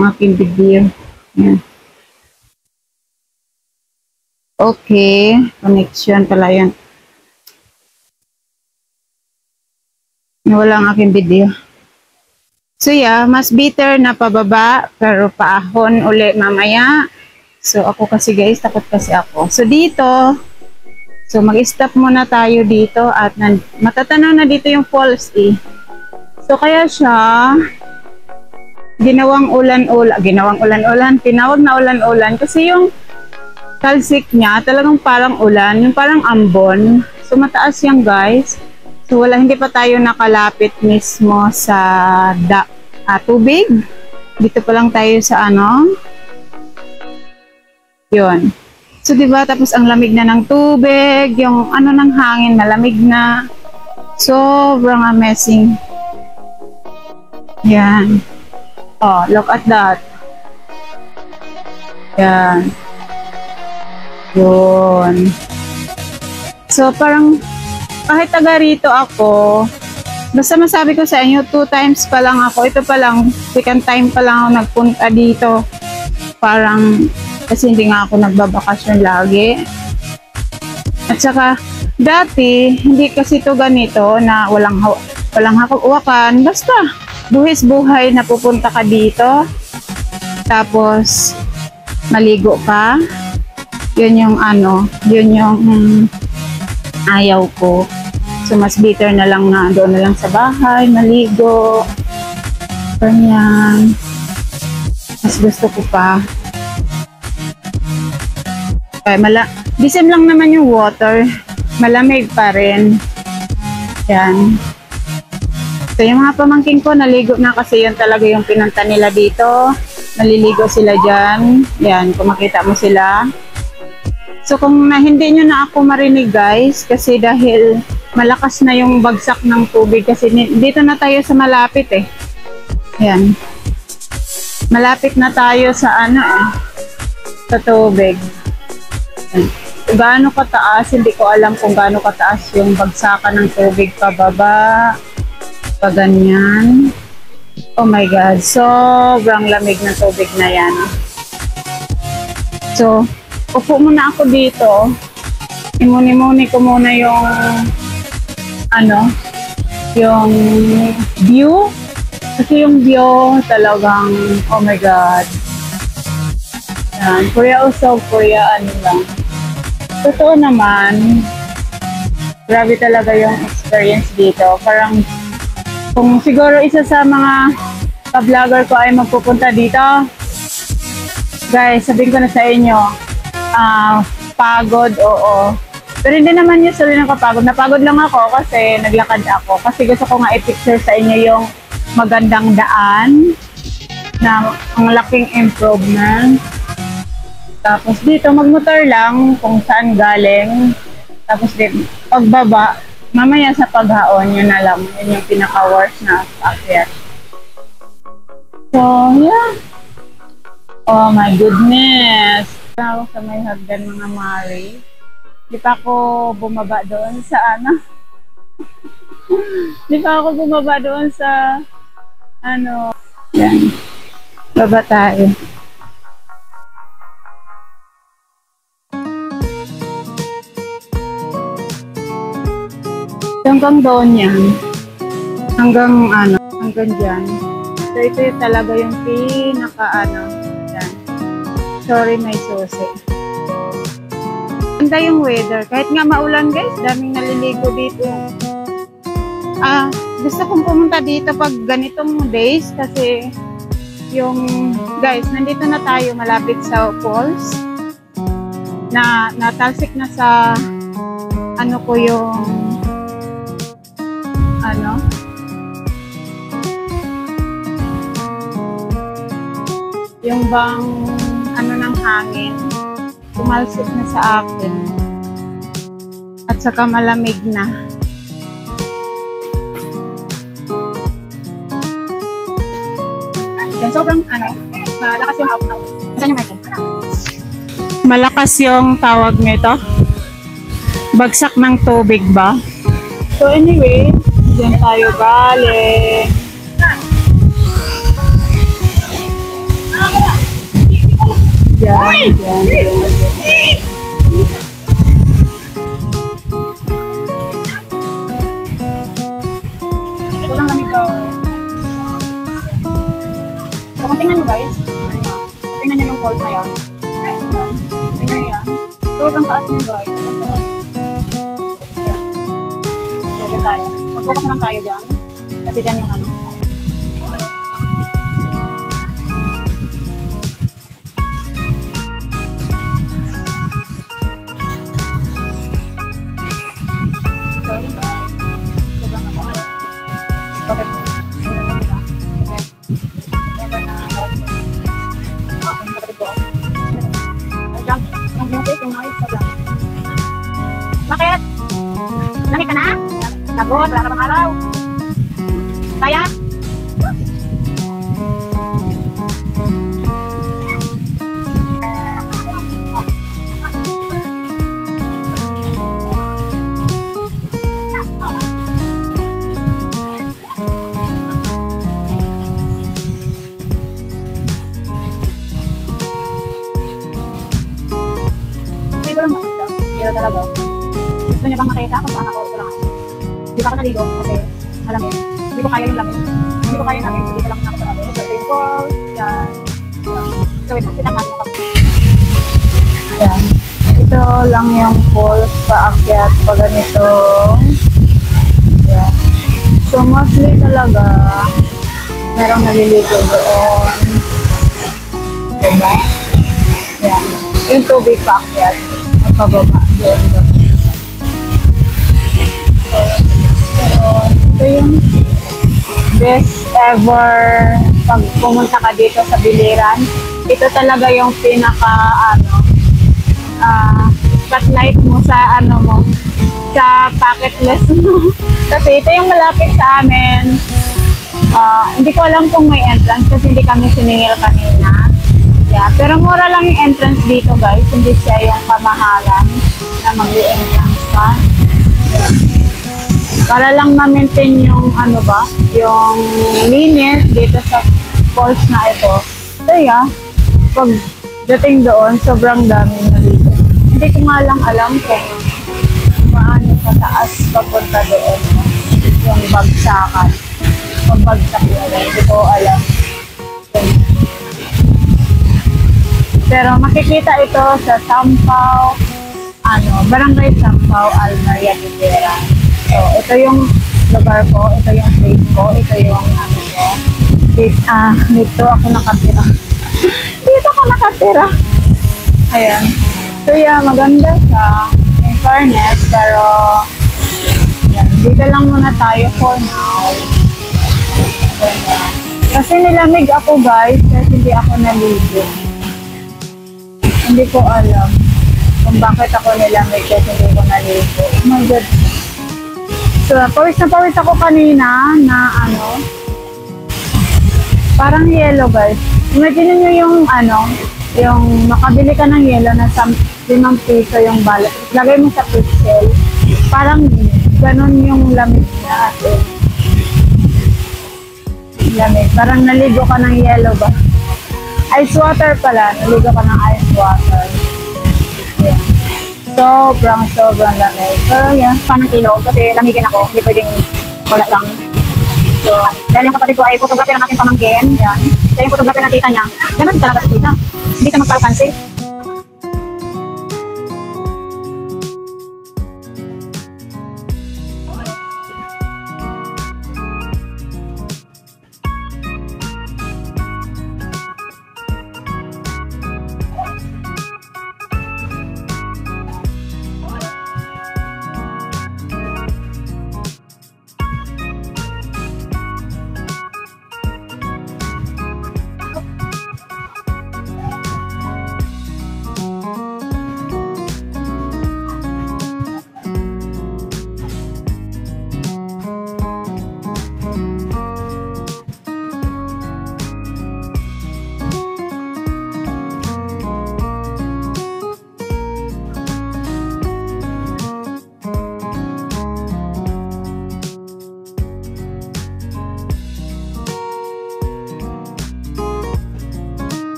Ang aking video. Yan. Okay. Connection pala yan. Wala ang aking video. So yeah, mas bitter na pababa pero paahon uli mamaya. So ako kasi guys, takot kasi ako. So dito, so mag-stop muna tayo dito at matatanaw na dito yung falls eh. So kaya siya ginawang ulan-ulan, tinawag na ulan-ulan kasi yung talsik niya talagang parang ulan, yung parang ambon. So mataas yan guys. So hindi pa tayo nakalapit mismo sa tubig. Dito pa lang tayo sa yun. So diba tapos ang lamig na ng tubig, yung ng hangin malamig na. Sobrang amazing. Yan. Oh, look at that. Yan. Yun. So parang kahit taga rito ako, basta masabi ko sa inyo, 2 times pa lang ako. Ito pa lang, second time pa lang ako nagpunta dito. Parang, kasi hindi nga ako nagbabakasyon lagi. At saka, dati, hindi kasi ito ganito na walang hawakan. Basta, buhis buhay na pupunta ka dito. Tapos, maligo ka. Yun yung ayaw ko. So, mas bitter na lang na doon na lang sa bahay, maligo. Ganyan. Mas gusto ko pa. Disem lang naman yung water. Malamig pa rin. Yan. So, yung mga pamangkin ko, naligo na kasi yun talaga yung pinunta nila dito. Naliligo sila dyan. Yan, kung makita mo sila. So kung hindi nyo na ako marinig guys, kasi dahil malakas na yung bagsak ng tubig, kasi dito na tayo sa malapit eh. Ayan. Malapit na tayo sa sa tubig. Ayan. Gaano kataas, hindi ko alam kung gaano kataas yung bagsakan ng tubig pababa. Paganyan. Oh my God, sobrang lamig ng tubig na yan. So, upo muna ako dito. Imuni-muni ko muna yung yung view. Kasi yung view talagang, oh my God. Yan. Kuya Usog, kuya lang. Totoo naman, grabe talaga yung experience dito. Parang, kung siguro isa sa mga ka-vlogger ko ay magpupunta dito, guys, sabihin ko na sa inyo, pagod, oo. Pero hindi naman yung sila nakapagod. Napagod lang ako kasi naglakad ako. Kasi gusto ko nga i-picture sa inyo yung magandang daan na ang laking improvement. Tapos dito magmotor lang kung saan galing. Tapos dito, pagbaba, mamaya sa paghaon, yun na lang. Yun yung pinaka-worst na akyat. So, yeah. Oh my goodness. Ako sa may hagdan mga Mari. Di pa ako bumaba doon sa Di pa ako bumaba doon sa yan. Baba tayo. Hanggang doon yan. Hanggang dyan. So ito yung talaga yung pinaka yan. Sorry, may susi. Ganda yung weather. Kahit nga maulan guys, daming naliligo dito. Gusto kong pumunta dito pag ganitong days kasi yung guys, nandito na tayo malapit sa falls. Natalsik na sa ko yung yung bang ng hangin tumalsik na sa akin at saka malamig na. Yan, sobrang malakas yung hawak. Saan yung mic? Malakas yung tawag nito. Bagsak ng tubig ba? So anyway, dyan tayo galing. Yan, yan, yan. Ito lang namin ito. So, kung tingnan mo guys, tingnan nyo yung fault na yan. Tingnan nyo yan. So, ang taas nyo guys. So, dyan tayo. Mag-focus na lang tayo dyan. Kasi dyan yung ano. Bakit? Lamig ka na? Lagot, wala ka bang araw? Kaya? Hindi ko lang makita. Hindi na talaga. Gusto niya bang makita kung saan ako ito lang? Hindi pa ako naligo kasi malamig. Hindi ko kaya yung lamig. Hindi ko kaya yung lamig. Hindi ko lang ako sa lamig. So, yung balls, yan. So, ito, pinakasin ko. Yan. Ito lang yung balls paakyat pa ganito. Yan. So, mostly talaga merong naliligo doon. Diba? Yan. Yung tubig paakyat. Pababa doon. So, ito yung best ever pag pumunta ka dito sa Biliran. Ito talaga yung pinaka spotlight mo sa ano mo, sa bucket list mo. Kasi ito yung malapit sa amin. Hindi ko alam kung may entrance kasi hindi kami siningil kanina. Yeah, pero mura lang yung entrance dito guys, hindi siya yung kamahalan na mag-entrance ka. Yeah. Para lang ma-maintain yung ano ba, yung linis dito sa falls na ito. So yeah, pag dating doon, sobrang daming nalito. Hindi ko nga lang alam kung paano sa taas papunta doon, yung bagsakan. Pag bagsak yun, hindi ko alam. Pero makikita ito sa Sampao, Barangay Sampao, Almaria, Biliran. So, ito yung lugar ko, ito yung place ko, ito yung ano ko. Dito ako nakatira. Dito ako nakatira. Ayan. So, yeah, maganda siya. In fairness, pero yan, dito lang muna tayo for now. Kasi nilamig ako guys, kasi hindi ako naligo. Hindi ko alam kung bakit ako nilamig kasi hindi ko naligo. Oh my God. So, pawis na pawis ako kanina na parang yellow guys. Imagine nyo yung yung makabili ka ng yellow na 5 piso yung balat. Lagay mo sa pretzel. Parang ganun yung lamig niya. Lamig. Parang naligo ka ng yellow ba? Ice water pala. Naligo ka ng ice water. Yeah. Sobrang lamig. Pero yan, panang kilo. Kasi lamigin ako. Hindi pwedeng wala lang. So, dahil yung kapatid ko ay photographer ng aking pamangkin. Yan. Kaya yung photographer na tita niya. Ganun talaga sa tita. Hindi ka magpapansin.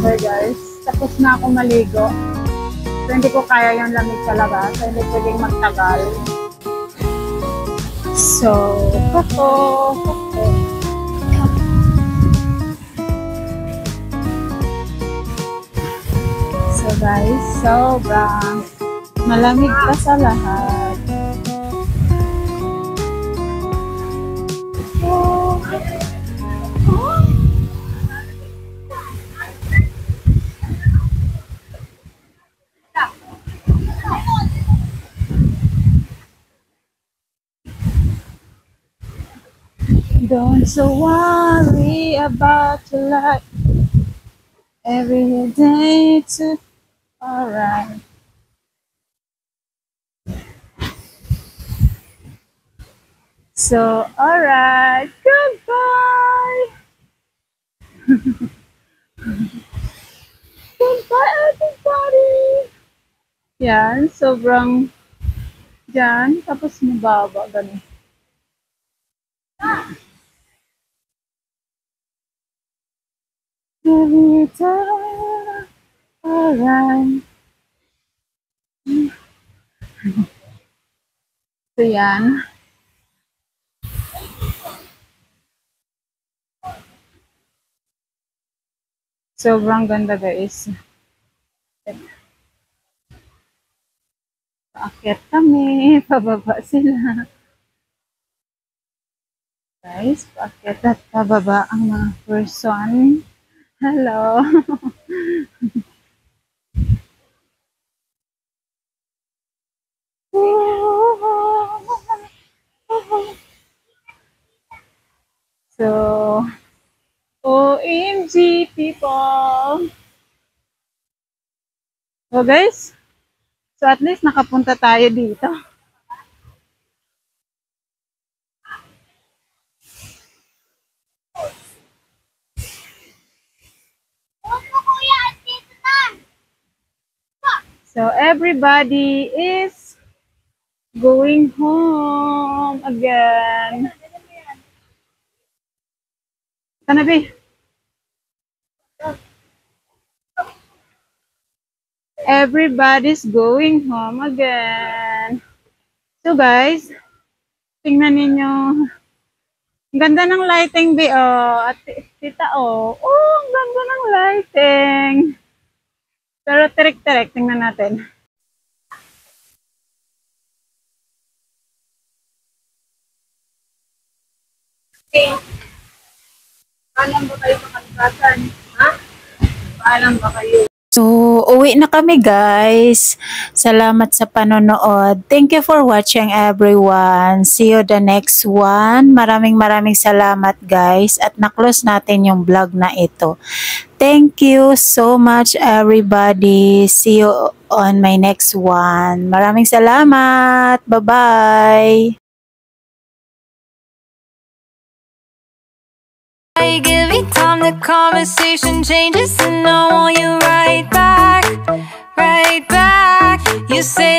December guys. Tapos na ako maligo. So, hindi ko kaya yung lamig sa labas. So, hindi pwedeng magtagal. So, kako. So guys, sobrang malamig pa sa lahat. Don't so worry about your life. Every day to alright. So, alright. Goodbye. Goodbye, everybody. Yan, sobrang yan. Tapos mababa, ganun. Every time, alright. So, yan. Sobrang ganda guys. Paakyat kami, pababa sila. Guys, paakyat at pababa ang mga person. Hello. So, OMG people. So guys, so at least nakapunta tayo dito. So everybody is going home again. Kanabi. Everybody's going home again. So guys, tingnan ninyo. Ang ganda ng lighting, Bi. Oh, at tita, oh. Oh, ang ganda ng lighting. Pero tirik-tirik, tingnan natin. Okay. Paalam ba kayo makalipasan? Ha? Paalam ba kayo? So, uwi na kami guys. Salamat sa panonood. Thank you for watching everyone. See you the next one. Maraming salamat guys. At na-close natin yung vlog na ito. Thank you so much everybody. See you on my next one. Maraming salamat. Bye-bye. You give me time, the conversation changes, and I want you right back, right back. You say